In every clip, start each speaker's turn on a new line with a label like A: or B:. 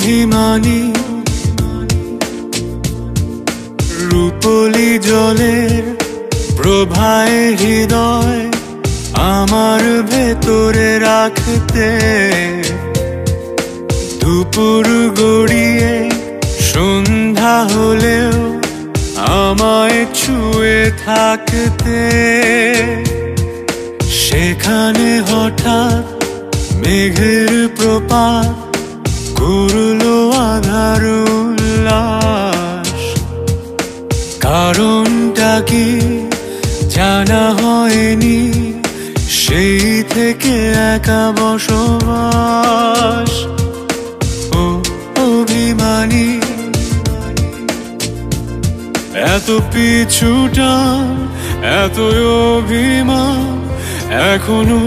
A: অভিমানী রূপলি জলের প্রভায় হৃদয় আমার ভেতরে রাখতে, দুপুর গড়িয়ে সন্ধ্যা হলেও আমায় ছুঁয়ে থাকতে। সেখানে হঠাৎ মেঘের প্রপাত করলো আধার উল্লাস। কারণটা কি জানা হয়নি, সেই থেকে একা বসবাস। ও অভিমানী এত পিছুটান, এত অভিমান এখনো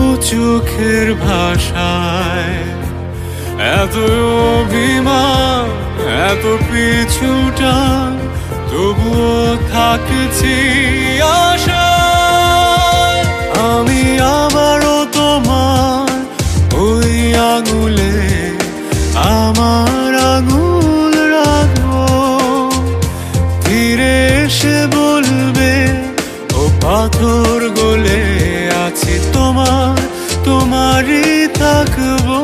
A: ও চোখের ভাষায়। এত অভিমান এত পিছুটান, তবুও থাকছি আশায়। আমি আবারও তোমার ওই আঙুলে আমার আঙুল রাখবো। ফিরে এসে বলবে ও পাথর গলে আছি তোমার, তোমারই থাকবো।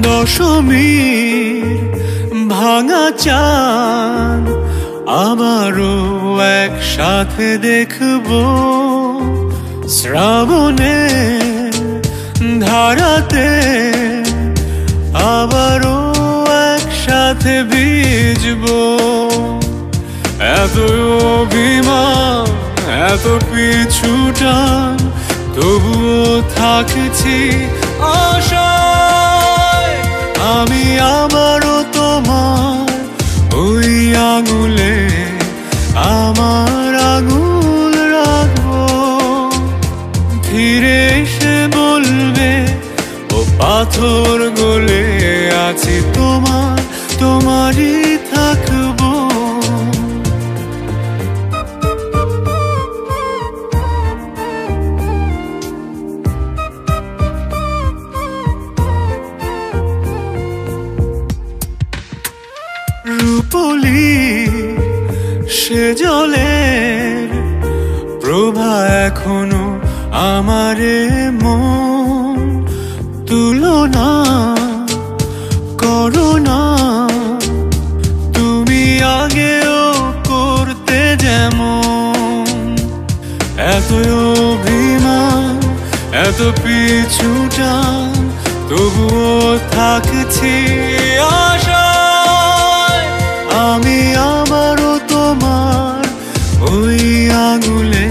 A: দশমীর ভাঙা চাঁদ আবারও একসাথে দেখবো। শ্রাবণের ধারাতে আবারও একসাথে ভিজবো। এত অভিমান এত পিছুটান, তবুও থাকছি আশায়। আমি আবারও তোমার ওই আঙুলে আমার আঙুল রাখবো। ফিরে এসে বলবে ও পাথর গলে আছি তোমার, তোমারই থাকবো। রূপলি সে জলের প্রভা এখনো আমারে মন, তুলনা করো না তুমি আগেও করতে যেমন। এত অভিমান এত পিছুটান, তবুও থাকছি আশায়। আমি আবারও তোমার ওই আঙুলে